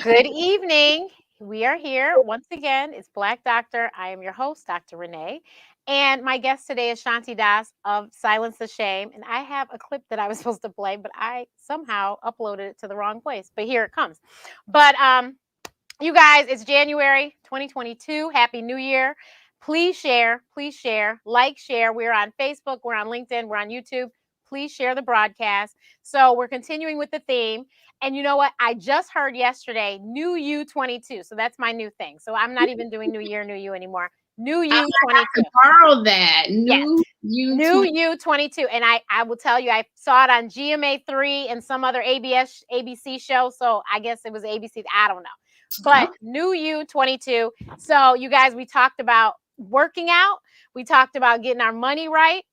Good evening. We are here once again. It's Black Doctor. I am your host, Dr. Renee. And my guest today is Shanti Das of Silence the Shame. And I have a clip that I was supposed to play, but I somehow uploaded it to the wrong place. But here it comes. But you guys, it's January 2022. Happy New Year. Please share, like, share. We're on Facebook, we're on LinkedIn, we're on YouTube. Please share the broadcast. So we're continuing with the theme. And you know what? I just heard yesterday, New You 22. So that's my new thing. So I'm not even doing New Year, New You anymore. New You 22. Borrow that. Yes. You New You 22. And I will tell you, I saw it on GMA3 and some other ABC show. So I guess it was ABC. I don't know. But New You 22. So you guys, we talked about working out. We talked about getting our money right.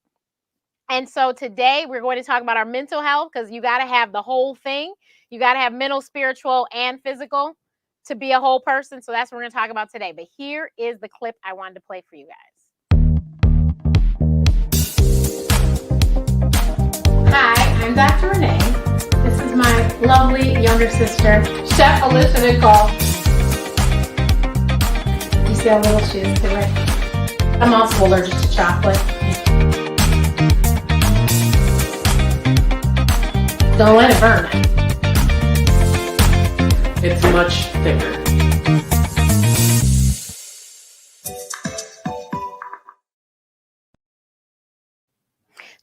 And so today we're going to talk about our mental health, because you got to have the whole thing. You got to have mental, spiritual, and physical to be a whole person. So that's what we're going to talk about today. But here is the clip I wanted to play for you guys. Hi, I'm Dr. Renee. This is my lovely younger sister, Chef Alicia Nicole. You see how little she is to it? I'm also allergic to chocolate. Don't let it burn. It's much thicker.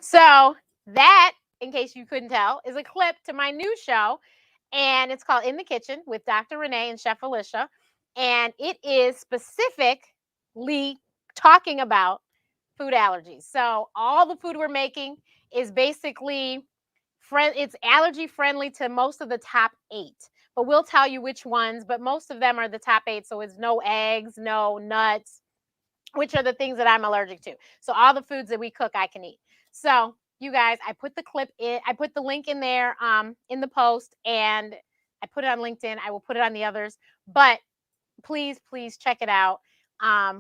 So that, in case you couldn't tell, is a clip to my new show. And it's called In the Kitchen with Dr. Renee and Chef Alicia. And it is specifically talking about food allergies. So all the food we're making is basically it's allergy friendly to most of the top 8, but we'll tell you which ones. But most of them are the top 8. So it's no eggs, no nuts, which are the things that I'm allergic to. So all the foods that we cook, I can eat. So you guys, I put the clip in, I put the link in there in the post, and I put it on LinkedIn. I will put it on the others, but please check it out.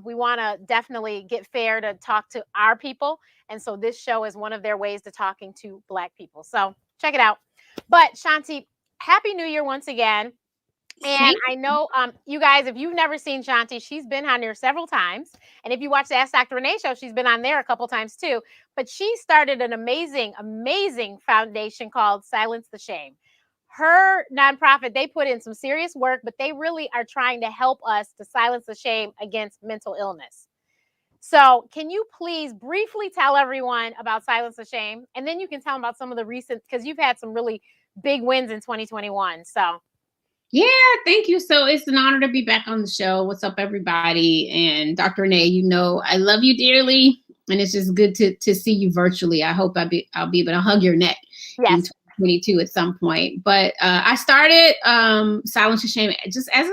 We want to definitely get fair to talk to our people. And so this show is one of their ways to talking to Black people. So check it out. But Shanti, Happy New Year once again. And I know you guys, if you've never seen Shanti, she's been on here several times. And if you watch the Ask Dr. Renee show, she's been on there a couple times too. But she started an amazing foundation called Silence the Shame. Her nonprofit, they put in some serious work, but they really are trying to help us to silence the shame against mental illness. So can you please briefly tell everyone about Silence the Shame? And then you can tell them about some of the recent, because you've had some really big wins in 2021. So. Yeah, thank you. So it's an honor to be back on the show. What's up, everybody? And Dr. Renee, you know I love you dearly, and it's just good to see you virtually. I hope I'll be able to hug your neck in 2022 at some point. But I started Silence the Shame just as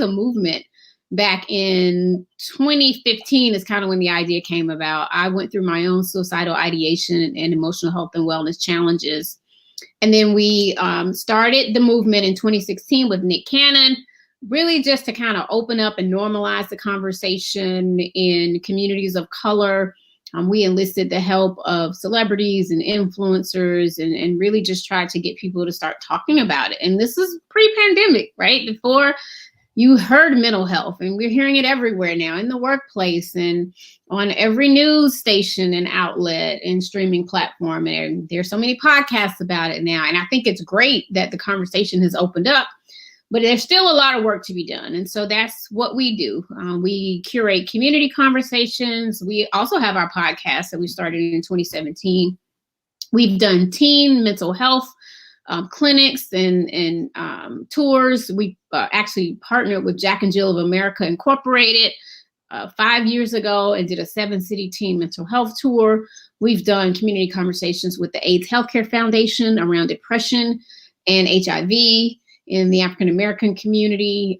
a movement back in 2015 is kind of when the idea came about. I went through my own suicidal ideation and emotional health and wellness challenges. And then we started the movement in 2016 with Nick Cannon, really just to kind of open up and normalize the conversation in communities of color. We enlisted the help of celebrities and influencers and really just tried to get people to start talking about it. And this is pre-pandemic, right? Before you heard mental health, and we're hearing it everywhere now in the workplace and on every news station and outlet and streaming platform. And there's so many podcasts about it now. And I think it's great that the conversation has opened up, but there's still a lot of work to be done. And so that's what we do. We curate community conversations. We also have our podcast that we started in 2017. We've done teen mental health clinics and tours. We actually partnered with Jack and Jill of America Incorporated 5 years ago and did a 7-city teen mental health tour. We've done community conversations with the AIDS Healthcare Foundation around depression and HIV in the African American community.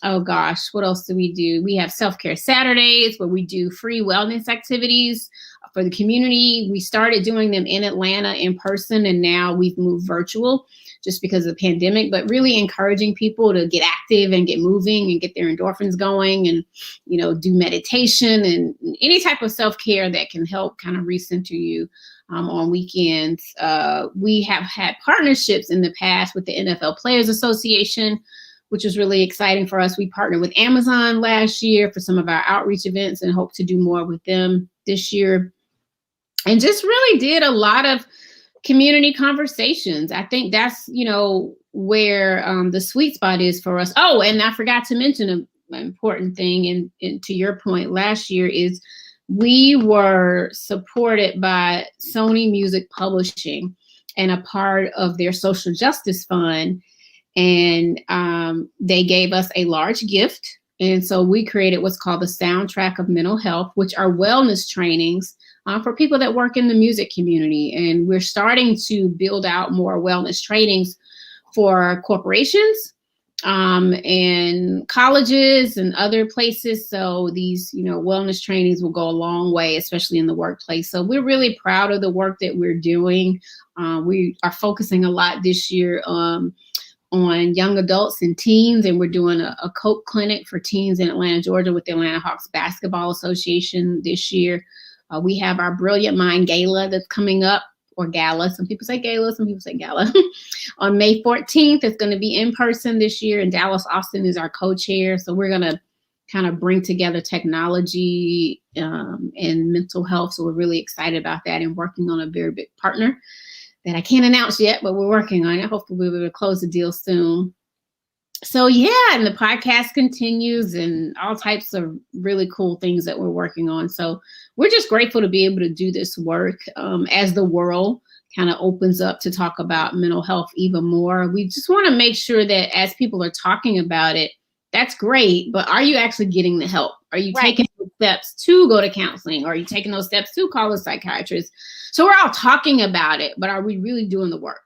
Oh gosh, what else do? We have self-care Saturdays where we do free wellness activities for the community. We started doing them in Atlanta in person, and now we've moved virtual just because of the pandemic, but really encouraging people to get active and get moving and get their endorphins going and, you know, do meditation and any type of self-care that can help kind of recenter you on weekends. We have had partnerships in the past with the NFL Players Association. which was really exciting for us. We partnered with Amazon last year for some of our outreach events and hope to do more with them this year. And just really did a lot of community conversations. I think that's, where the sweet spot is for us. Oh, and I forgot to mention an important thing, and to your point last year, is we were supported by Sony Music Publishing and a part of their social justice fund. And they gave us a large gift. And so we created what's called the Soundtrack of Mental Health, which are wellness trainings for people that work in the music community. And we're starting to build out more wellness trainings for corporations and colleges and other places. So these, wellness trainings will go a long way, especially in the workplace. So we're really proud of the work that we're doing. We are focusing a lot this year on young adults and teens, and we're doing a COPE clinic for teens in Atlanta, Georgia with the Atlanta Hawks Basketball Association this year. We have our Brilliant Mind Gala that's coming up, or gala. Some people say gala, some people say gala. On May 14th, it's going to be in person this year, and Dallas Austin is our co-chair. So we're going to kind of bring together technology and mental health. So we're really excited about that and working on a very big partner that I can't announce yet, but we're working on it. Hopefully we'll be able to close the deal soon. So yeah, and the podcast continues and all types of really cool things that we're working on. So we're just grateful to be able to do this work as the world kind of opens up to talk about mental health even more. We just want to make sure that as people are talking about it, that's great, but are you actually getting the help? Are you taking those steps to go to counseling? Are you taking those steps to call a psychiatrist? So we're all talking about it, but are we really doing the work?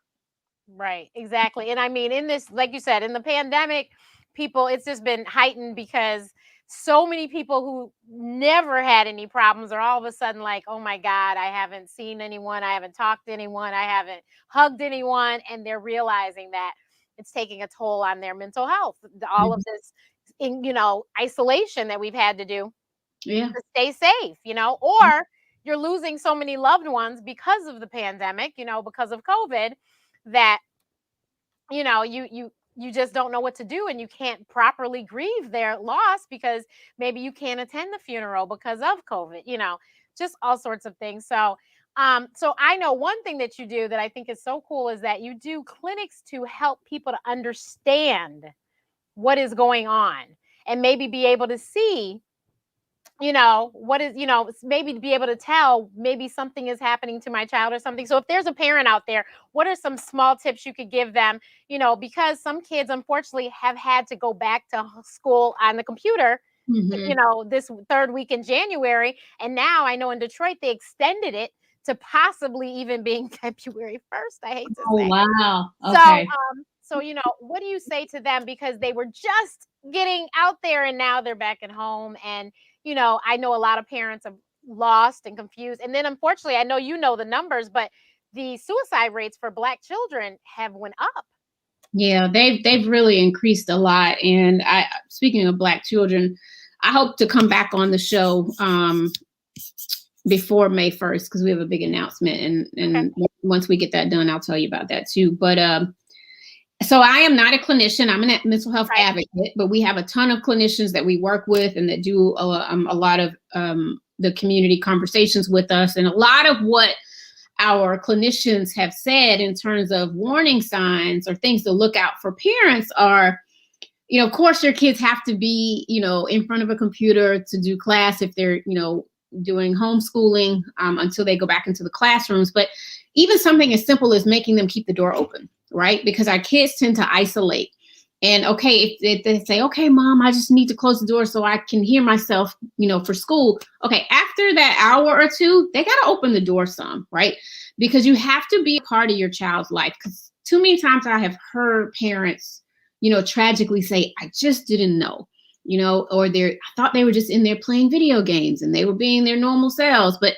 Right, exactly. And I mean, in this, like you said, in the pandemic, people, it's just been heightened because so many people who never had any problems are all of a sudden like, oh my God, I haven't seen anyone, I haven't talked to anyone, I haven't hugged anyone. And they're realizing that it's taking a toll on their mental health. All of this, isolation that we've had to do to stay safe, or you're losing so many loved ones because of the pandemic, because of COVID, that, you just don't know what to do, and you can't properly grieve their loss because maybe you can't attend the funeral because of COVID, just all sorts of things. So I know one thing that you do that I think is so cool is that you do clinics to help people to understand what is going on and maybe be able to see, what is, maybe to be able to tell maybe something is happening to my child or something. So if there's a parent out there, what are some small tips you could give them, because some kids unfortunately have had to go back to school on the computer, this third week in January. And now I know in Detroit, they extended it to possibly even being February 1st. I hate to say. Oh, wow. Okay. So, what do you say to them? Because they were just getting out there and now they're back at home. And, I know a lot of parents are lost and confused. And then unfortunately, I know the numbers, but the suicide rates for Black children have went up. Yeah, they've really increased a lot. And speaking of Black children, I hope to come back on the show before May 1st, because we have a big announcement. And once we get that done, I'll tell you about that too. But so I am not a clinician. I'm a mental health advocate, but we have a ton of clinicians that we work with and that do a lot of the community conversations with us. And a lot of what our clinicians have said in terms of warning signs or things to look out for parents are, of course, your kids have to be, in front of a computer to do class if they're, doing homeschooling until they go back into the classrooms. But even something as simple as making them keep the door open, right? Because our kids tend to isolate. And if they say, okay, Mom, I just need to close the door so I can hear myself, for school. Okay, after that hour or two, they got to open the door some, right? Because you have to be a part of your child's life. Because too many times I have heard parents, tragically say, I just didn't know. Or I thought they were just in there playing video games and they were being their normal selves. But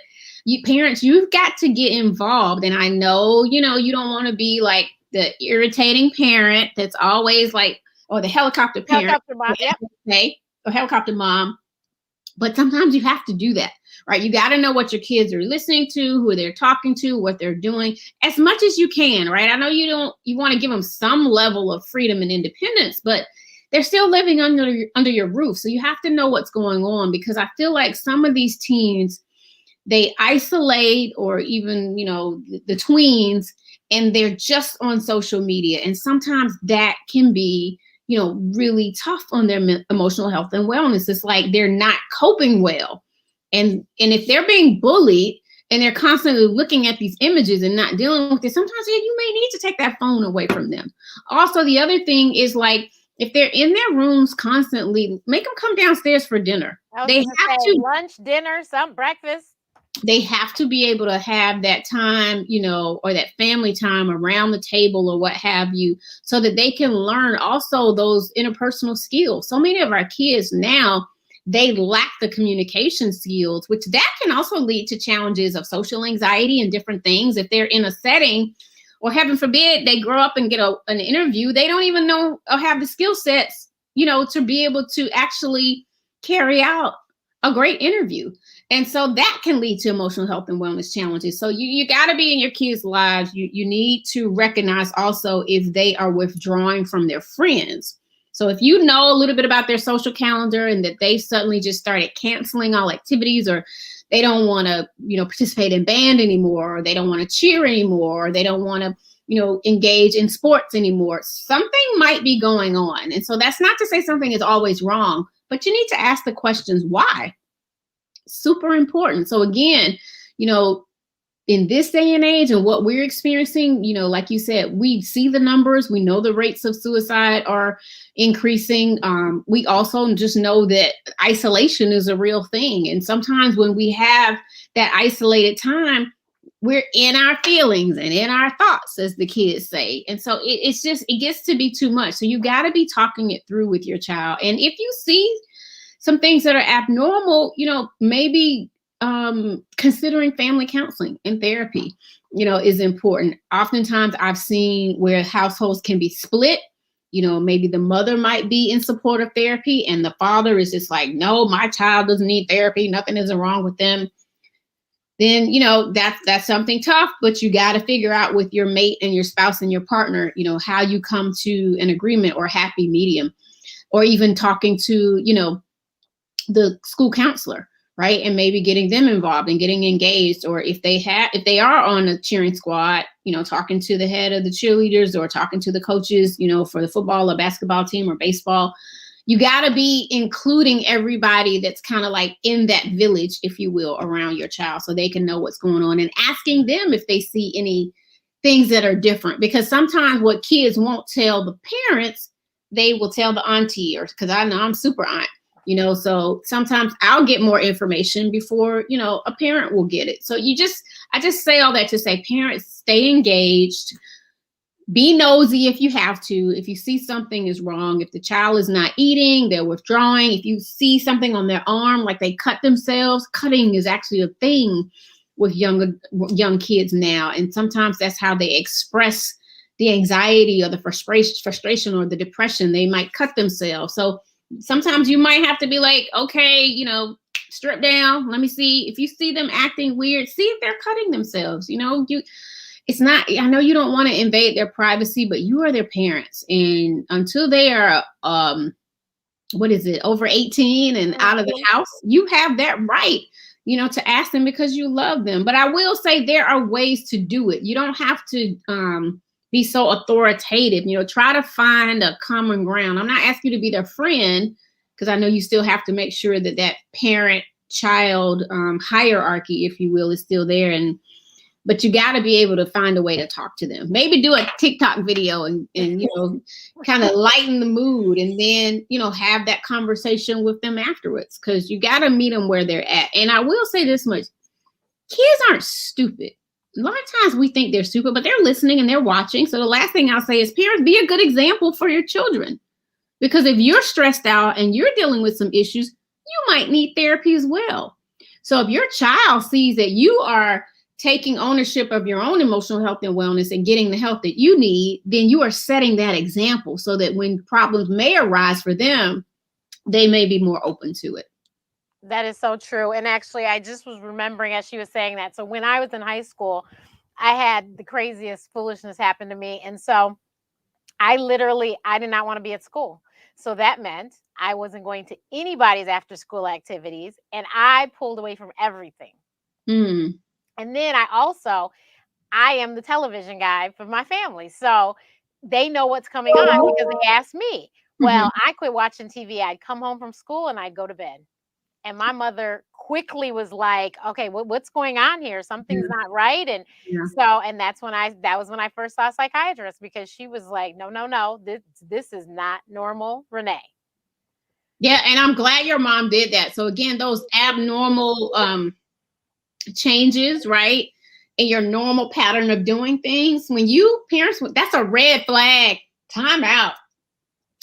parents, you've got to get involved. And I know, you don't want to be like the irritating parent that's always like, or the helicopter parent. Helicopter mom, yep. Or helicopter mom. But sometimes you have to do that, right? You got to know what your kids are listening to, who they're talking to, what they're doing, as much as you can, right? I know you want to give them some level of freedom and independence, but they're still living under your roof. So you have to know what's going on, because I feel like some of these teens, they isolate, or even, the tweens, and they're just on social media. And sometimes that can be, really tough on their emotional health and wellness. It's like they're not coping well. And if they're being bullied and they're constantly looking at these images and not dealing with it, sometimes you may need to take that phone away from them. Also, the other thing is, like, if they're in their rooms constantly, make them come downstairs for dinner. They have to lunch, dinner, some breakfast. They have to be able to have that time, or that family time around the table or what have you, so that they can learn also those interpersonal skills. So many of our kids now, they lack the communication skills, which that can also lead to challenges of social anxiety and different things. If they're in a setting, or heaven forbid, they grow up and get an interview, they don't even know or have the skill sets, to be able to actually carry out a great interview. And so that can lead to emotional health and wellness challenges. So you got to be in your kids' lives. You need to recognize also if they are withdrawing from their friends. So if you know a little bit about their social calendar and that they suddenly just started canceling all activities, or they don't want to, participate in band anymore, or they don't want to cheer anymore, or they don't want to, engage in sports anymore, something might be going on. And so that's not to say something is always wrong, but you need to ask the questions why. Super important. So again, in this day and age and what we're experiencing, like you said, we see the numbers, we know the rates of suicide are increasing. We also just know that isolation is a real thing. And sometimes when we have that isolated time, we're in our feelings and in our thoughts, as the kids say. And so it gets to be too much. So you got to be talking it through with your child. And if you see some things that are abnormal, maybe considering family counseling and therapy, is important. Oftentimes I've seen where households can be split. Maybe the mother might be in support of therapy and the father is just like, no, my child doesn't need therapy. Nothing is wrong with them. Then, that's something tough, but you got to figure out with your mate and your spouse and your partner, how you come to an agreement or happy medium, or even talking to, the school counselor, right? And maybe getting them involved and getting engaged. Or if they are on a cheering squad, talking to the head of the cheerleaders or talking to the coaches, for the football or basketball team or baseball. You got to be including everybody that's kind of like in that village, if you will, around your child, so they can know what's going on, and asking them if they see any things that are different. Because sometimes what kids won't tell the parents, they will tell the auntie, or because I know I'm super aunt. So sometimes I'll get more information before, a parent will get it. So I just say all that to say, parents, stay engaged, be nosy if you have to. If you see something is wrong, if the child is not eating, they're withdrawing, if you see something on their arm, like they cut themselves, cutting is actually a thing with young kids now. And sometimes that's how they express the anxiety or the frustration or the depression. They might cut themselves. So sometimes you might have to be like, okay, strip down. Let me see. If you see them acting weird, see if they're cutting themselves. It's not, I know you don't want to invade their privacy, but you are their parents. And until they are, over 18 and out of the house, you have that right, to ask them because you love them. But I will say there are ways to do it. You don't have to, be so authoritative, try to find a common ground. I'm not asking you to be their friend, because I know you still have to make sure that parent-child hierarchy, if you will, is still there. But you got to be able to find a way to talk to them. Maybe do a TikTok video and kind of lighten the mood, and then, have that conversation with them afterwards, because you got to meet them where they're at. And I will say this much, kids aren't stupid. A lot of times we think they're stupid, but they're listening and they're watching. So the last thing I'll say is, parents, be a good example for your children. Because if you're stressed out and you're dealing with some issues, you might need therapy as well. So if your child sees that you are taking ownership of your own emotional health and wellness and getting the help that you need, then you are setting that example, so that when problems may arise for them, they may be more open to it. That is so true. And actually, I just was remembering as she was saying that. So when I was in high school, I had the craziest foolishness happen to me. And so I did not want to be at school. So that meant I wasn't going to anybody's after school activities, and I pulled away from everything. Mm. And then I am the television guy for my family. So they know what's coming on because they asked me. Well, I quit watching TV. I'd come home from school and I'd go to bed. And my mother quickly was like, okay, what's going on here? Something's not right. And that was when I first saw a psychiatrist, because she was like, no, this is not normal, Renee. Yeah. And I'm glad your mom did that. So again, those abnormal changes, right? In your normal pattern of doing things, when parents, that's a red flag. Time out.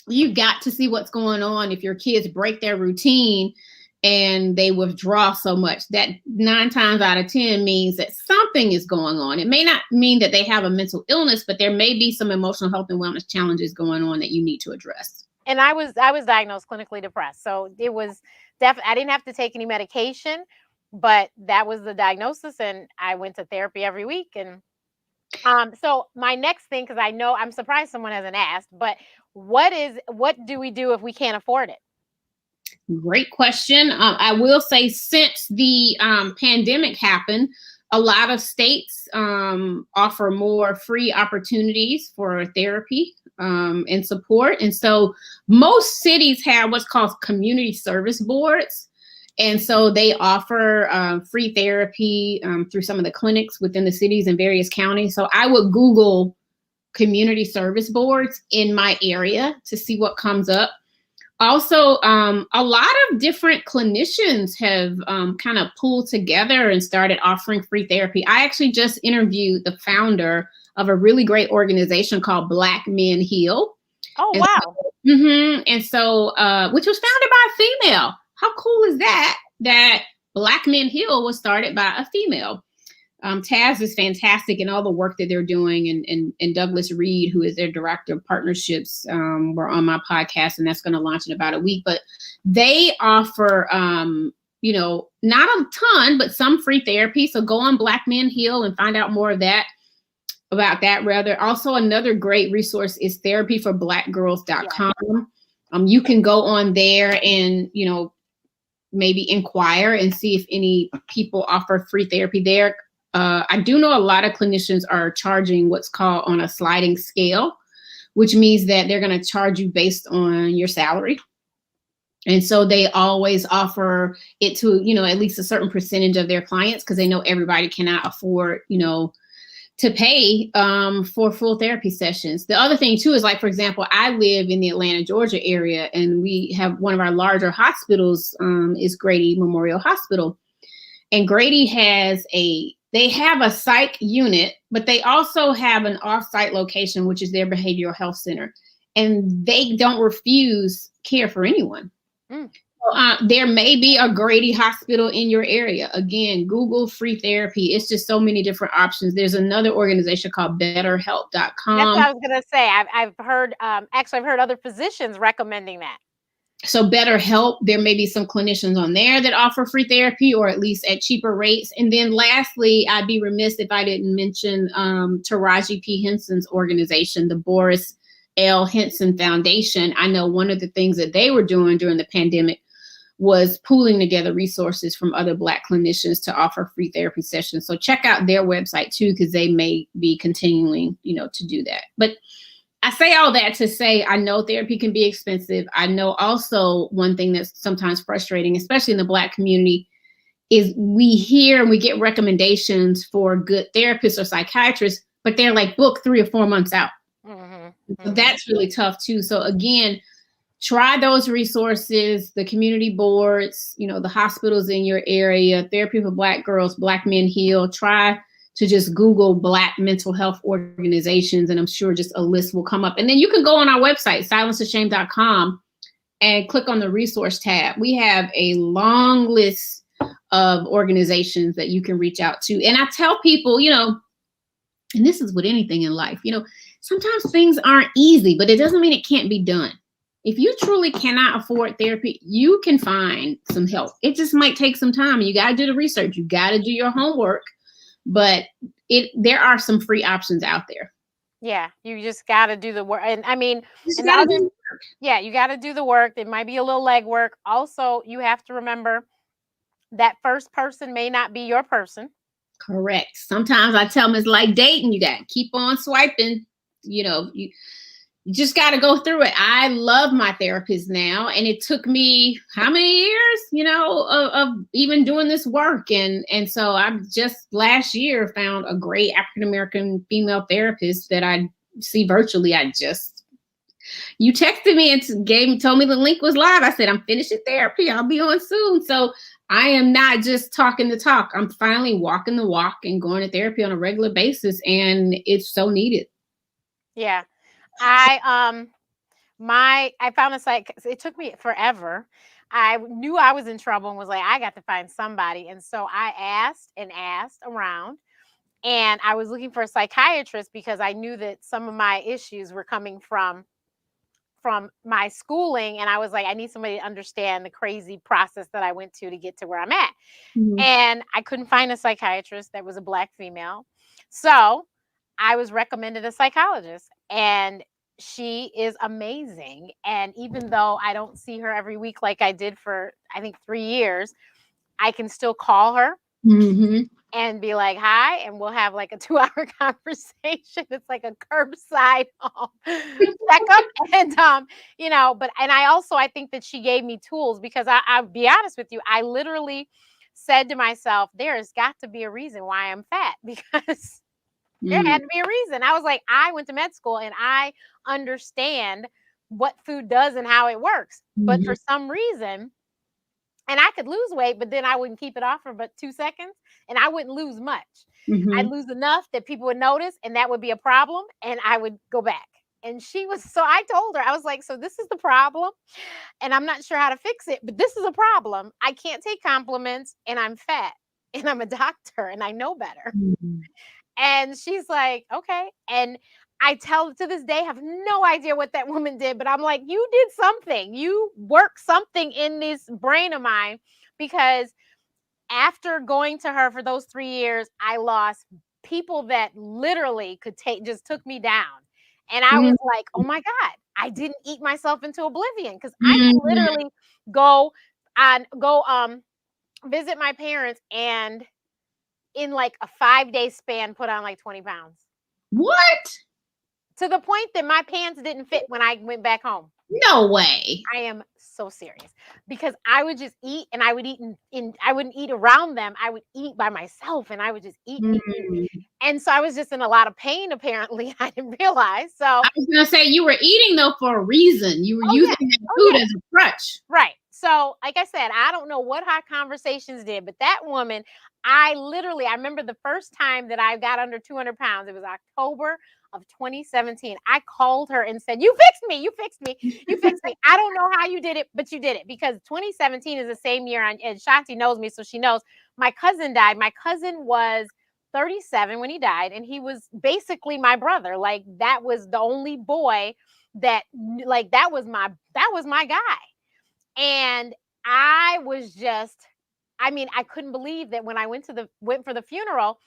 You got to see what's going on. If your kids break their routine and they withdraw so much, that 9 times out of 10 means that something is going on. It may not mean that they have a mental illness, but there may be some emotional health and wellness challenges going on that you need to address. And I was diagnosed clinically depressed. So it was I didn't have to take any medication, but that was the diagnosis, and I went to therapy every week. And so my next thing, because I know I'm surprised someone hasn't asked, but what do we do if we can't afford it? Great question. I will say, since the pandemic happened, a lot of states offer more free opportunities for therapy and support. And so most cities have what's called community service boards. And so they offer free therapy through some of the clinics within the cities and various counties. So I would Google community service boards in my area to see what comes up. Also, a lot of different clinicians have kind of pulled together and started offering free therapy. I actually just interviewed the founder of a really great organization called Black Men Heal. Oh, wow. And so, which was founded by a female. How cool is that? That Black Men Heal was started by a female. Taz is fantastic in all the work that they're doing. And Douglas Reed, who is their director of partnerships, were on my podcast, and that's going to launch in about a week. But they offer, not a ton, but some free therapy. So go on Black Men Heal and find out more about that. Rather, also another great resource is therapyforblackgirls.com. You can go on there and, maybe inquire and see if any people offer free therapy there. I do know a lot of clinicians are charging what's called on a sliding scale, which means that they're going to charge you based on your salary. And so they always offer it to, at least a certain percentage of their clients, because they know everybody cannot afford, to pay for full therapy sessions. The other thing too is, like, for example, I live in the Atlanta, Georgia area, and we have one of our larger hospitals is Grady Memorial Hospital. And Grady they have a psych unit, but they also have an off-site location, which is their behavioral health center. And they don't refuse care for anyone. There may be a Grady hospital in your area. Again, Google free therapy. It's just so many different options. There's another organization called betterhelp.com. That's what I was going to say. I've heard, I've heard other physicians recommending that. So BetterHelp, there may be some clinicians on there that offer free therapy, or at least at cheaper rates. And then lastly, I'd be remiss if I didn't mention Taraji P. Henson's organization, the Boris L. Henson Foundation. I know one of the things that they were doing during the pandemic was pooling together resources from other Black clinicians to offer free therapy sessions. So check out their website too, because they may be continuing, to do that. But I say all that to say, I know therapy can be expensive. I know also one thing that's sometimes frustrating, especially in the Black community, is we hear and we get recommendations for good therapists or psychiatrists, but they're like booked 3 or 4 months out. So that's really tough too. So again, try those resources, the community boards, the hospitals in your area, Therapy for Black Girls, Black Men Heal. Try to just Google Black mental health organizations, and I'm sure just a list will come up. And then you can go on our website, silenceofshame.com, and click on the resource tab. We have a long list of organizations that you can reach out to. And I tell people, and this is with anything in life, sometimes things aren't easy, but it doesn't mean it can't be done. If you truly cannot afford therapy, you can find some help. It just might take some time. You got to do the research. You got to do your homework. But there are some free options out there. Yeah, you just got to do the work. And I mean, You just and the gotta other, do. yeah, you got to do the work. It might be a little leg work. Also, you have to remember that first person may not be your person. Correct. Sometimes I tell them it's like dating. You got to keep on swiping. You just got to go through it. I love my therapist now, and it took me how many years, of even doing this work, and so I just last year found a great African American female therapist that I see virtually. You texted me and told me the link was live. I said I'm finishing therapy. I'll be on soon. So I am not just talking the talk. I'm finally walking the walk and going to therapy on a regular basis, and it's so needed. Yeah. I found this like it took me forever. I knew I was in trouble and was like, I got to find somebody. And so I asked and asked around, and I was looking for a psychiatrist because I knew that some of my issues were coming from my schooling. And I was like, I need somebody to understand the crazy process that I went to get to where I'm at. Mhm. And I couldn't find a psychiatrist that was a Black female. So I was recommended a psychologist, and she is amazing. And even though I don't see her every week like I did for, I think, 3 years, I can still call her Mm-hmm. and be like, hi, and we'll have like a 2 hour conversation. It's like a curbside checkup. And and I think that she gave me tools because I'll be honest with you, I literally said to myself, there has got to be a reason why I'm fat because there had to be a reason. I was like, I went to med school and I understand what food does and how it works. But for some reason, and I could lose weight, but then I wouldn't keep it off for but 2 seconds, and I wouldn't lose much. I'd lose enough that people would notice, and that would be a problem, and I would go back. And so I told her, I was like, so this is the problem, and I'm not sure how to fix it, but this is a problem. I can't take compliments, and I'm fat, and I'm a doctor, and I know better. And she's like, okay. And I tell to this day, have no idea what that woman did, but I'm like, you did something. You worked something in this brain of mine because after going to her for those 3 years, I lost people that literally just took me down. And I was like, oh my God, I didn't eat myself into oblivion because I can literally go visit my parents and in like a 5-day span put on like 20 pounds. What? To the point that my pants didn't fit when I went back home. No way. I am so serious because I would just eat and I would eat I wouldn't eat around them. I would eat by myself and I would just eat. And so I was just in a lot of pain apparently. I didn't realize. So I was going to say you were eating though for a reason. You were using that food as a crutch. Right. So like I said, I don't know what hot conversations did, but that woman, I remember the first time that I got under 200 pounds. It was October of 2017. I called her and said, you fixed me. You fixed me. You fixed me. I don't know how you did it, but you did it because 2017 is the same year. And Shanti knows me, so she knows my cousin died. My cousin was 37 when he died, and he was basically my brother. Like that was the only boy that was my guy. And I was I couldn't believe that when I went for the funeral,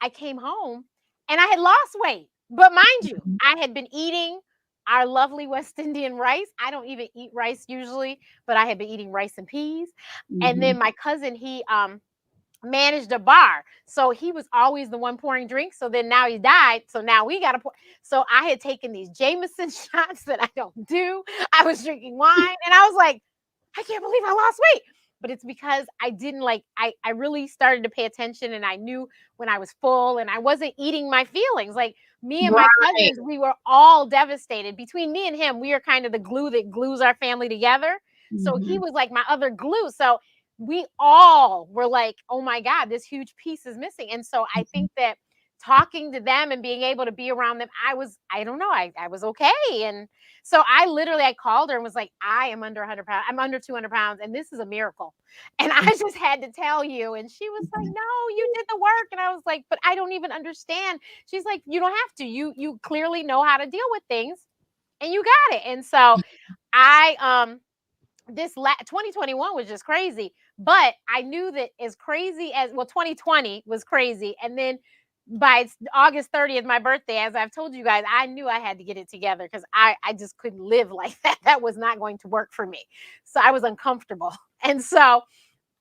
I came home and I had lost weight. But mind you, I had been eating our lovely West Indian rice. I don't even eat rice usually, but I had been eating rice and peas. And then my cousin, he managed a bar. So he was always the one pouring drinks. So then now he died. So now we got to pour. So I had taken these Jameson shots that I don't do. I was drinking wine and I was like, I can't believe I lost weight. But it's because I didn't I really started to pay attention and I knew when I was full and I wasn't eating my feelings. Like me and my cousins, we were all devastated. Between me and him, we are kind of the glue that glues our family together. So he was like my other glue. So we all were like, oh my God, this huge piece is missing. And so I think that talking to them and being able to be around them, I was okay. And so I called her and was like, I am under 100 pounds. I'm under 200 pounds. And this is a miracle. And I just had to tell you. And she was like, no, you did the work. And I was like, but I don't even understand. She's like, you don't have to. You clearly know how to deal with things and you got it. And so this 2021 was just crazy, but I knew that as crazy as 2020 was crazy. And then by August 30th, my birthday, as I've told you guys, I knew I had to get it together because I just couldn't live like that. That was not going to work for me. So I was uncomfortable. And so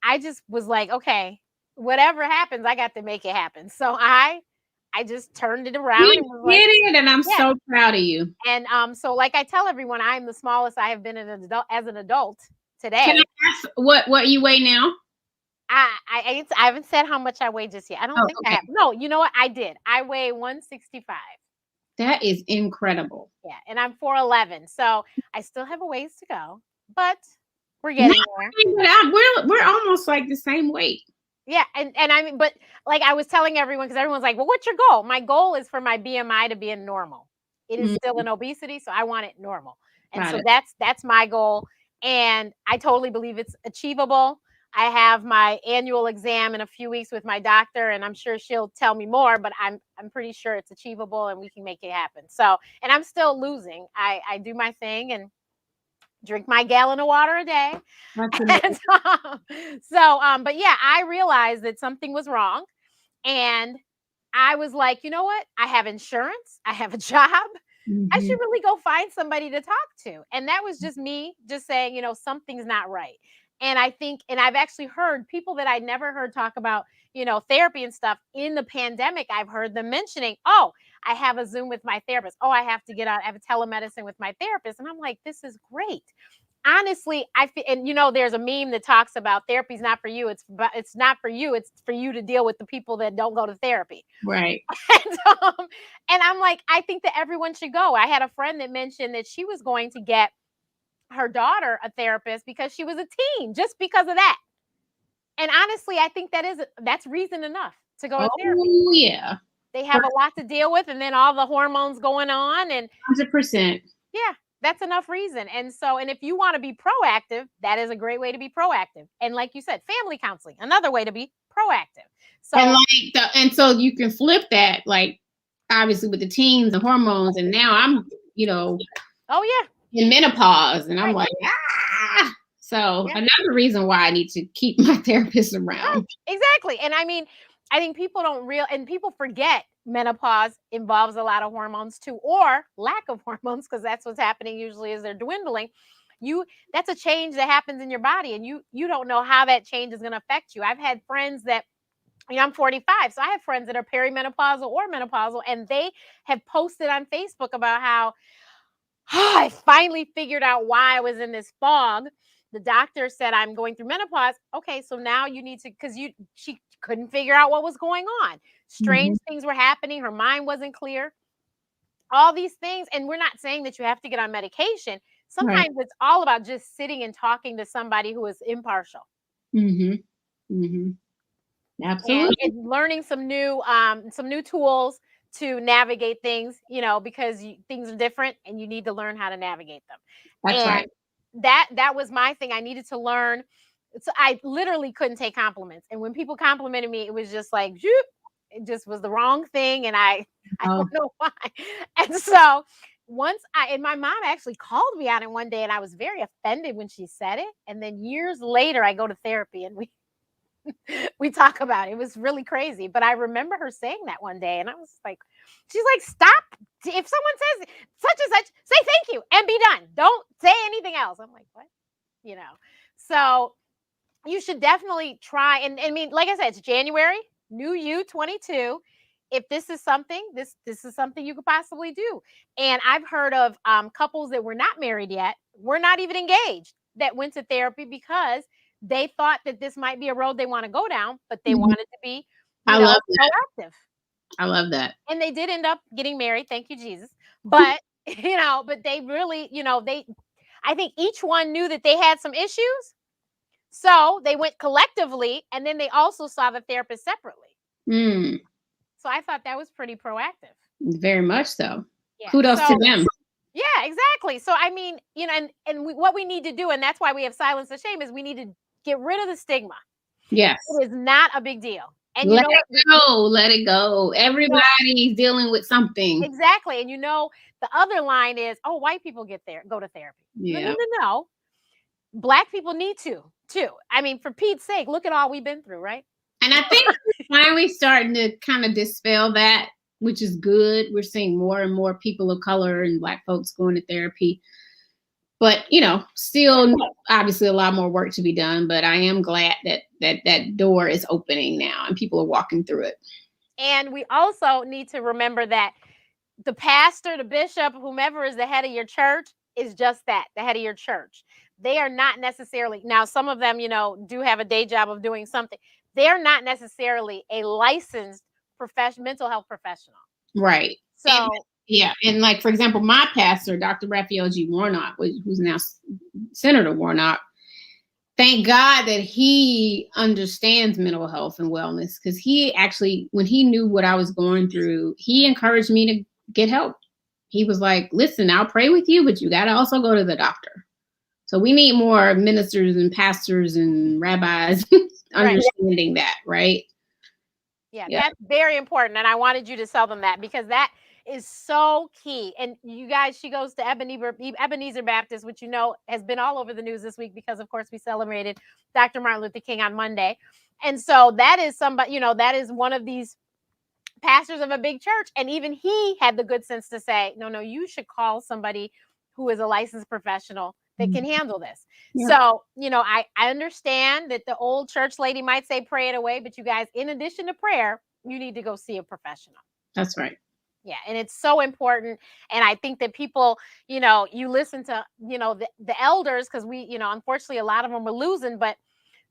I just was like, okay, whatever happens, I got to make it happen. So I just turned it around You and was like, did it, and I'm yeah. so proud of you. And so like I tell everyone, I'm the smallest I have been as an adult today. Can I ask what you weigh now? I haven't said how much I weigh just yet. I don't think I have. No, you know what? I did. I weigh 165. That is incredible. Yeah, and I'm 4'11", so I still have a ways to go, but we're getting there. We're almost like the same weight. Yeah, and I mean, but like I was telling everyone, because everyone's like, well, what's your goal? My goal is for my BMI to be in normal. It is still an obesity, so I want it normal. And so that's my goal. And I totally believe it's achievable. I have my annual exam in a few weeks with my doctor, and I'm sure she'll tell me more, but I'm pretty sure it's achievable and we can make it happen. So, and I'm still losing. I do my thing and drink my gallon of water a day. And, but yeah, I realized that something was wrong. And I was like, you know what? I have insurance. I have a job. I should really go find somebody to talk to. And that was just me just saying, you know, something's not right. And I think, and I've actually heard people that I never heard talk about, you know, therapy and stuff in the pandemic. I've heard them mentioning, oh, I have a Zoom with my therapist. Oh, I have a telemedicine with my therapist. And I'm like, this is great. Honestly, and you know, there's a meme that talks about therapy's not for you. It's not for you. It's for you to deal with the people that don't go to therapy. Right. And I'm like, I think that everyone should go. I had a friend that mentioned that she was going to get her daughter a therapist because she was a teen, just because of that. And honestly, I think that's reason enough to go to therapy. Oh yeah. They have a lot to deal with, and then all the hormones going on, and 100%. Yeah, that's enough reason. And so, and if you want to be proactive, that is a great way to be proactive. And like you said, family counseling, another way to be proactive. So, and so you can flip that, like obviously with the teens and hormones, and now I'm, you know, oh yeah, in menopause, and I'm like, ah. So another reason why I need to keep my therapist around. Exactly. And I mean, I think people and people forget menopause involves a lot of hormones too, or lack of hormones, because that's what's happening usually as they're dwindling. That's a change that happens in your body, and you don't know how that change is going to affect you. I've had friends that, you know, I'm 45, so I have friends that are perimenopausal or menopausal, and they have posted on Facebook about how, I finally figured out why I was in this fog. The doctor said I'm going through menopause. Okay, so now you need to, because she couldn't figure out what was going on. Strange things were happening. Her mind wasn't clear. All these things, and we're not saying that you have to get on medication. Sometimes it's all about just sitting and talking to somebody who is impartial. Absolutely. And learning some new tools to navigate things, you know, because things are different and you need to learn how to navigate them. That's right. That was my thing. I needed to learn. So I literally couldn't take compliments. And when people complimented me, it was just like, it just was the wrong thing. And I don't know why. And so and my mom actually called me on it one day, and I was very offended when she said it. And then years later, I go to therapy and we talk about it. It was really crazy. But I remember her saying that one day, and I was like, she's like, stop. If someone says such and such, say thank you and be done. Don't say anything else. I'm like, what? You know, so you should definitely try. And I mean, like I said, it's January, new you 22. If this is something, this is something you could possibly do. And I've heard of couples that were not married yet, were not even engaged, that went to therapy because they thought that this might be a road they want to go down, but they wanted to be proactive. I love that. And they did end up getting married. Thank you, Jesus. But, you know, but they really, you know, I think each one knew that they had some issues. So they went collectively, and then they also saw the therapist separately. So I thought that was pretty proactive. Very much so. Yeah. Kudos to them. Yeah, exactly. So, I mean, you know, and what we need to do, and that's why we have silence and shame, is we need to get rid of the stigma. Yes. It is not a big deal. And let it go. Everybody's dealing with something. Exactly. And you know, the other line is, oh, white people go to therapy. Yeah. No. Black people need to too. I mean, for Pete's sake, look at all we've been through, right? And I think we're finally starting to kind of dispel that, which is good. We're seeing more and more people of color and Black folks going to therapy. But, still obviously a lot more work to be done. But I am glad that door is opening now and people are walking through it. And we also need to remember that the pastor, the bishop, whomever is the head of your church is just that, the head of your church. They are not necessarily, now some of them, do have a day job of doing something. They're not necessarily a licensed mental health professional. Right. So, and like, for example, my pastor, Dr. Raphael G. Warnock, who's now Senator Warnock, thank God that he understands mental health and wellness, because he actually, when he knew what I was going through, he encouraged me to get help. He was like, listen, I'll pray with you, but you got to also go to the doctor. So we need more ministers and pastors and rabbis understanding that, right? Yeah, that's very important. And I wanted you to tell them that, because that is so key. And you guys, she goes to Ebenezer Baptist, which has been all over the news this week because, of course, we celebrated Dr. Martin Luther King on Monday. And so that is somebody, that is one of these pastors of a big church. And even he had the good sense to say, no, you should call somebody who is a licensed professional that can handle this. Yeah. So, I understand that the old church lady might say, pray it away, but you guys, in addition to prayer, you need to go see a professional. That's right. Yeah. And it's so important. And I think that people, you listen to, the elders, because we, unfortunately, a lot of them are losing, but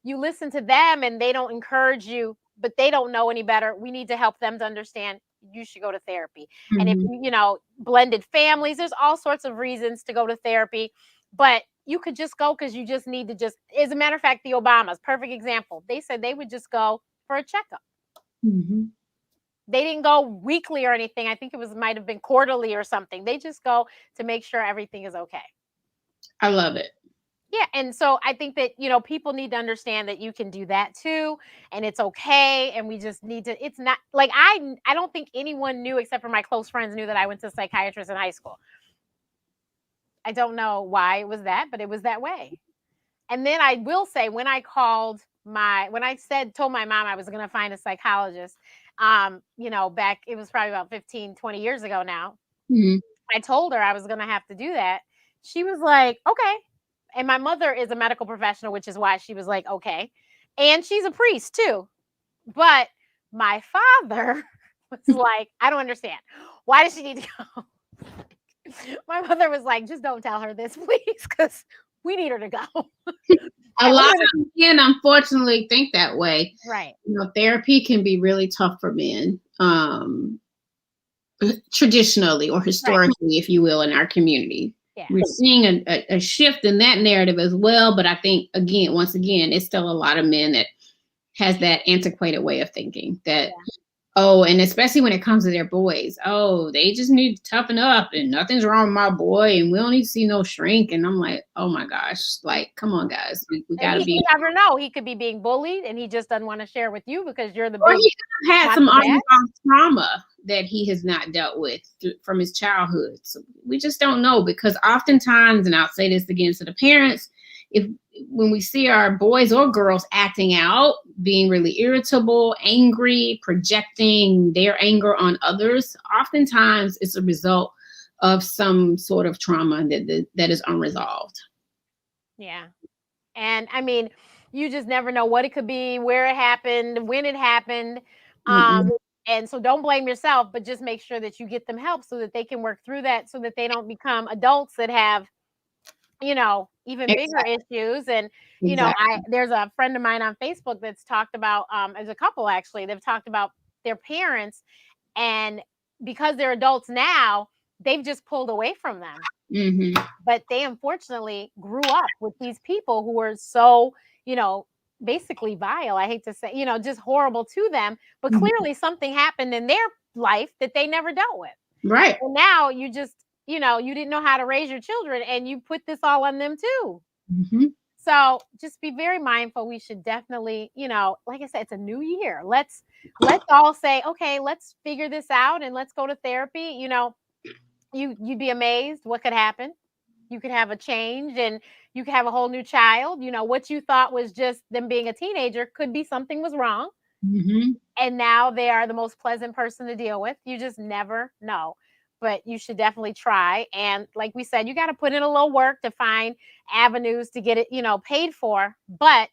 you listen to them and they don't encourage you, but they don't know any better. We need to help them to understand you should go to therapy. Mm-hmm. And if, blended families, there's all sorts of reasons to go to therapy. But you could just go because you just need to as a matter of fact, the Obamas, perfect example. They said they would just go for a checkup. Mm-hmm. They didn't go weekly or anything. I think might have been quarterly or something. They just go to make sure everything is okay. I love it. Yeah. And so I think that, people need to understand that you can do that too. And it's okay. And we just need to, it's not like, I don't think anyone knew, except for my close friends, knew that I went to a psychiatrist in high school. I don't know why it was that, but it was that way. And then I will say, when I told my mom I was going to find a psychologist, back, it was probably about 15, 20 years ago now. Mm-hmm. I told her I was going to have to do that. She was like, okay. And my mother is a medical professional, which is why she was like, okay. And she's a priest too. But my father was like, I don't understand. Why does she need to go? My mother was like, just don't tell her this, please, because we need her to go. A lot of men, unfortunately, think that way. Right. Therapy can be really tough for men, traditionally or historically, if you will, in our community. Yeah. We're seeing a shift in that narrative as well. But I think, once again, it's still a lot of men that has that antiquated way of thinking that, and especially when it comes to their boys, they just need to toughen up and nothing's wrong with my boy and we don't need to see no shrink. And I'm like, oh my gosh, like, come on, guys. We got to be. You never know. He could be being bullied and he just doesn't want to share with you because you're the big. Or he had some unresolved trauma that he has not dealt with from his childhood. So we just don't know, because oftentimes, and I'll say this again to the parents, when we see our boys or girls acting out, being really irritable, angry, projecting their anger on others, oftentimes it's a result of some sort of trauma that is unresolved. Yeah. And I mean, you just never know what it could be, where it happened, when it happened. And so don't blame yourself, but just make sure that you get them help so that they can work through that, so that they don't become adults that have, even bigger issues. And, there's a friend of mine on Facebook that's talked about, as a couple, actually, they've talked about their parents, and because they're adults now, they've just pulled away from them. Mm-hmm. But they unfortunately grew up with these people who were so, basically vile. I hate to say, just horrible to them, but clearly something happened in their life that they never dealt with. Right. And now you just, you didn't know how to raise your children and you put this all on them too. Mm-hmm. So just be very mindful. We should definitely, like I said, it's a new year. Let's all say, okay, let's figure this out and let's go to therapy. You'd be amazed what could happen. You could have a change and you could have a whole new child. What you thought was just them being a teenager could be something was wrong. Mm-hmm. And now they are the most pleasant person to deal with. You just never know. But you should definitely try. And like we said, you got to put in a little work to find avenues to get it, paid for. But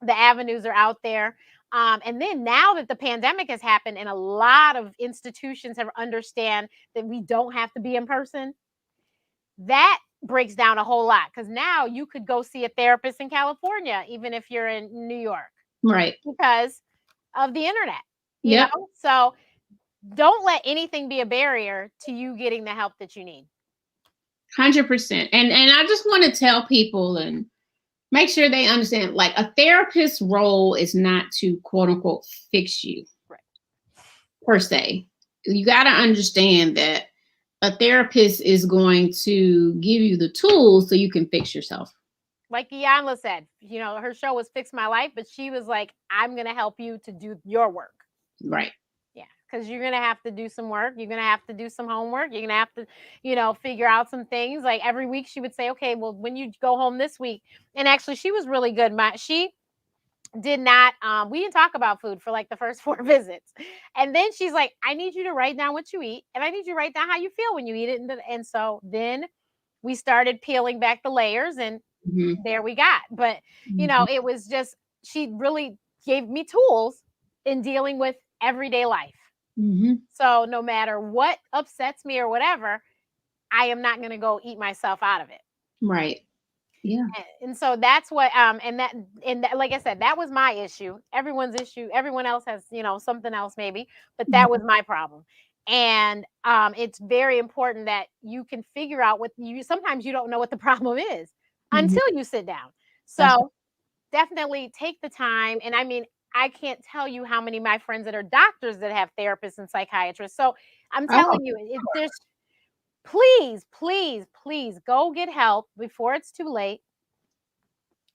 the avenues are out there. And then now that the pandemic has happened and a lot of institutions have understand that we don't have to be in person, that breaks down a whole lot, because now you could go see a therapist in California, even if you're in New York, Right. because of the internet, Yep. So don't let anything be a barrier to you getting the help that you need. 100%. And I just want to tell people and make sure they understand, like, a therapist's role is not to quote unquote fix you, right, per se. You got to understand that a therapist is going to give you the tools so you can fix yourself. Like Iyanla said, her show was Fix My Life, but she was like, I'm going to help you to do your work. Right. Yeah, because you're going to have to do some work. You're going to have to do some homework. You're going to have to, figure out some things. Like every week she would say, okay, well, when you go home this week, and actually she was really good. She did not, we didn't talk about food for like the first 4 visits. And then she's like, I need you to write down what you eat. And I need you to write down how you feel when you eat it. And so then we started peeling back the layers, and there we got. But, it was just, she really gave me tools in dealing with everyday life. So no matter what upsets me or whatever, I am not going to go eat myself out of it. Right. Yeah. And so that's what, and that, like I said, that was my issue. Everyone's issue. Everyone else has, something else maybe, but that was my problem. And it's very important that you can figure out sometimes you don't know what the problem is until you sit down. So definitely take the time. And I mean, I can't tell you how many of my friends that are doctors that have therapists and psychiatrists. So I'm telling you, if there's, please go get help before it's too late.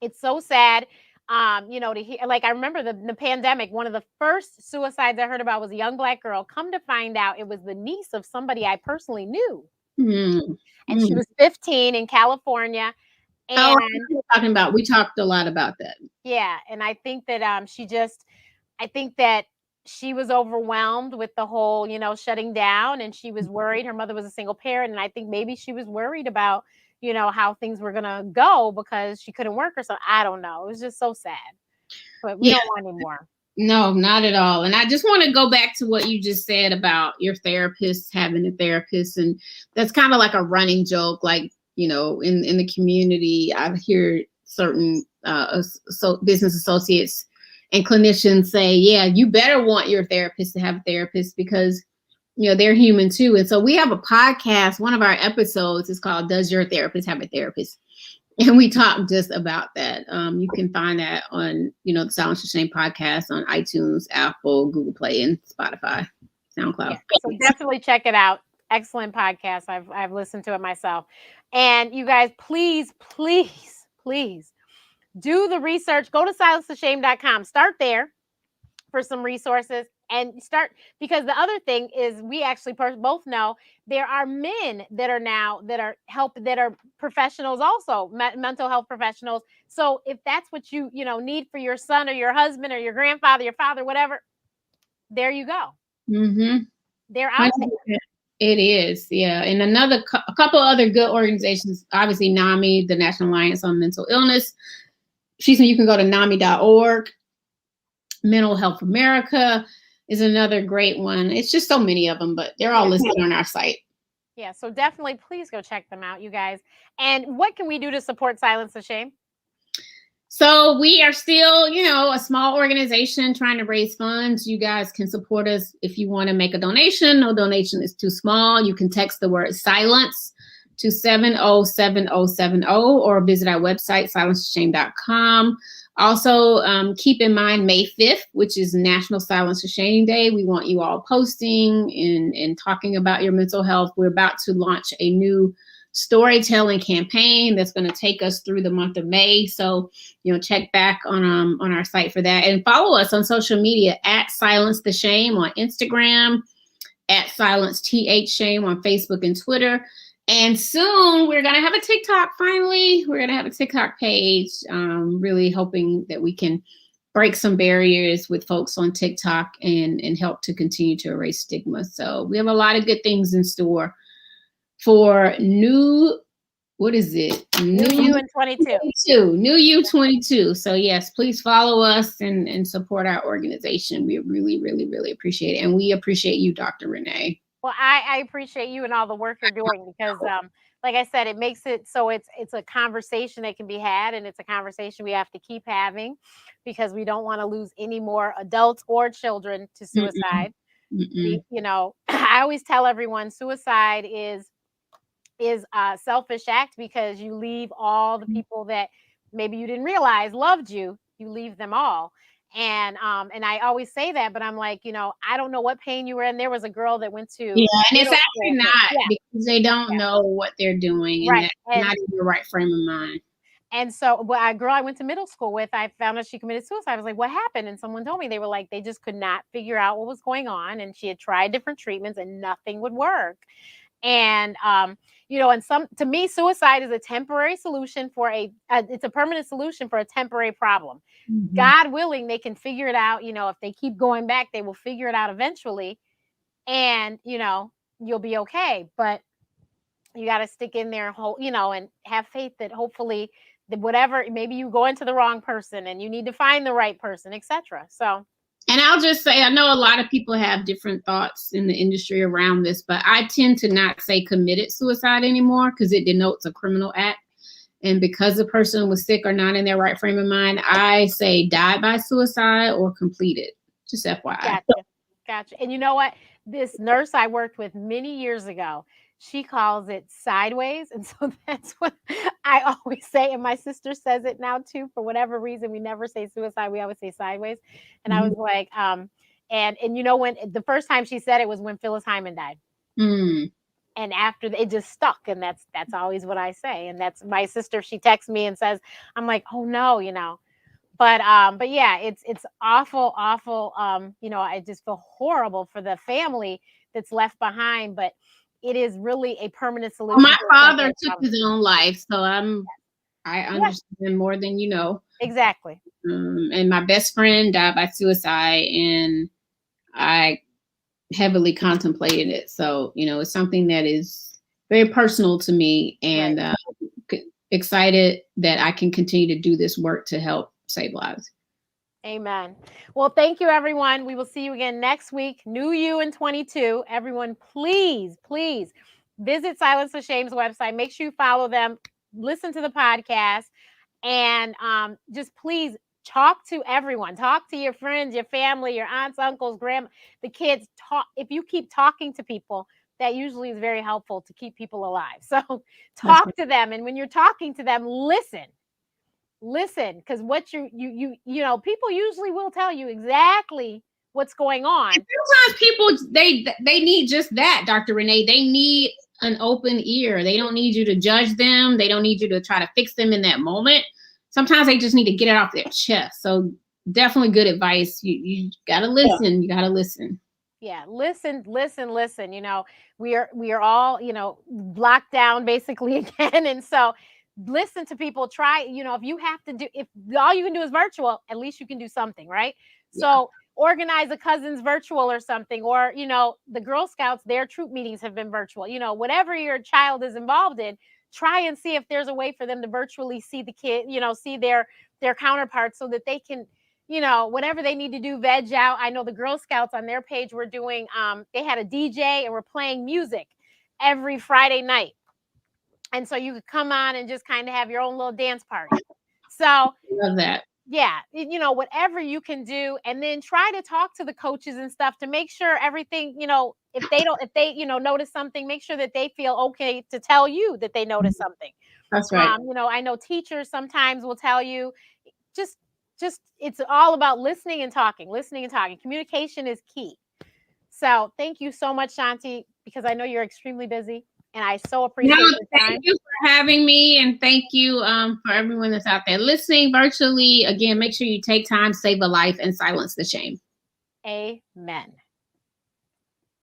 It's so sad, to hear. Like I remember the pandemic, one of the first suicides I heard about was a young Black girl. Come to find out, it was the niece of somebody I personally knew. And she was 15 in California. And talking about, we talked a lot about that. Yeah. And I think that I think that she was overwhelmed with the whole, shutting down, and she was worried. Her mother was a single parent. And I think maybe she was worried about, how things were going to go because she couldn't work or something. I don't know. It was just so sad, but we don't want any more. No, not at all. And I just want to go back to what you just said about your therapist having a therapist. And that's kind of like a running joke. Like, in the community, I hear certain business associates and clinicians say, yeah, you better want your therapist to have a therapist because, they're human too. And so we have a podcast. One of our episodes is called Does Your Therapist Have a Therapist? And we talk just about that. You can find that on, the Silence to Shame podcast on iTunes, Apple, Google Play, and Spotify, SoundCloud. Yeah, so definitely check it out. Excellent podcast. I've listened to it myself. And you guys, please do the research. Go to silencetheshame.com. Start there for some resources, and start, because the other thing is we actually both know there are men that are professionals also, mental health professionals. So if that's what you need for your son or your husband or your grandfather, your father, whatever, there you go. They're out there. It is, yeah. And a couple other good organizations, obviously NAMI, the National Alliance on Mental Illness. You can go to NAMI.org. Mental Health America is another great one. It's just so many of them, but they're all listed on our site. Yeah, so definitely please go check them out, you guys. And what can we do to support Silence the Shame? So we are still, a small organization trying to raise funds. You guys can support us if you want to make a donation. No donation is too small. You can text the word silence to 707070 or visit our website, silencetheshame.com. Also, keep in mind May 5th, which is National Silence to Shame Day. We want you all posting and talking about your mental health. We're about to launch a new storytelling campaign that's going to take us through the month of May. So, check back on our site for that, and follow us on social media at Silence the Shame on Instagram, at Silence TH Shame on Facebook and Twitter. And soon we're going to have a TikTok. Finally, we're going to have a TikTok page. Really hoping that we can break some barriers with folks on TikTok and help to continue to erase stigma. So we have a lot of good things in store for new You in 22. New you 22. So yes, please follow us and support our organization. We really, really, really appreciate it. And we appreciate you, Dr. Renee. Well, I appreciate you and all the work you're doing because, like I said, it makes it so it's a conversation that can be had, and it's a conversation we have to keep having because we don't want to lose any more adults or children to suicide. Mm-mm. You know, I always tell everyone suicide is a selfish act because you leave all the people that maybe you didn't realize loved you. You leave them all. And I always say that, but I'm like, you know, I don't know what pain you were in. There was a girl that went to and it's middle actually school. not Yeah. because they don't know what they're doing, Right. and that's not in the right frame of mind. And so, a girl I went to middle school with, I found out she committed suicide. I was like, what happened? And someone told me they were like, they just could not figure out what was going on. And she had tried different treatments and nothing would work. And, you know, and to me, suicide is a temporary solution for it's a permanent solution for a temporary problem. Mm-hmm. God willing, they can figure it out. You know, if they keep going back, they will figure it out eventually. And, you know, you'll be okay. But you got to stick in there, you know, and have faith that hopefully whatever, maybe you go into the wrong person and you need to find the right person, etc. So. And I'll just say, I know a lot of people have different thoughts in the industry around this, but I tend to not say committed suicide anymore because it denotes a criminal act. And because the person was sick or not in their right frame of mind, I say died by suicide or completed. Just FYI. Gotcha. And you know what? This nurse I worked with many years ago, she calls it sideways. And so that's what I always say. And my sister says it now too. For whatever reason, we never say suicide. We always say sideways. And I was like, and you know, when the first time she said it was when Phyllis Hyman died. Mm. And after it just stuck. And that's always what I say. And that's my sister. She texts me and says, I'm like, oh no, you know. But yeah, it's awful. You know, I just feel horrible for the family that's left behind, but it is really a permanent solution. Well, my father took his own life, so I understand more than you know. Exactly. And my best friend died by suicide, and I heavily contemplated it. So, you know, it's something that is very personal to me, and excited that I can continue to do this work to help save lives. Amen. Well, thank you, everyone. We will see you again next week. New you in 22. Everyone, please visit Silence the Shame's website. Make sure you follow them. Listen to the podcast. And just please talk to everyone. Talk to your friends, your family, your aunts, uncles, grandma, the kids. Talk. If you keep talking to people, that usually is very helpful to keep people alive. So talk to them. And when you're talking to them, listen, because what you know, people usually will tell you exactly what's going on. And sometimes people, they need just that, Dr. Renee. They need an open ear. They don't need you to judge them. They don't need you to try to fix them in that moment. Sometimes they just need to get it off their chest. So definitely good advice. You gotta listen. You gotta listen. Yeah, listen. You know, we are all, you know, locked down basically again, and so listen to people. Try, you know, if you have to do, if all you can do is virtual, at least you can do something, right? Yeah. So organize a cousin's virtual or something, or, you know, the Girl Scouts, their troop meetings have been virtual. You know, whatever your child is involved in, try and see if there's a way for them to virtually see the kid, you know, see their counterparts so that they can, you know, whatever they need to do, veg out. I know the Girl Scouts on their page were doing, they had a DJ and were playing music every Friday night. And so you could come on and just kind of have your own little dance party. So love that. Yeah, you know, whatever you can do, and then try to talk to the coaches and stuff to make sure everything, you know, if they, you know, notice something, make sure that they feel okay to tell you that they notice something. That's right. You know, I know teachers sometimes will tell you, just it's all about listening and talking. Communication is key. So thank you so much, Shanti, because I know you're extremely busy. And I so appreciate your time. Thank you for having me, and thank you for everyone that's out there listening virtually. Again, make sure you take time, save a life, and silence the shame. Amen.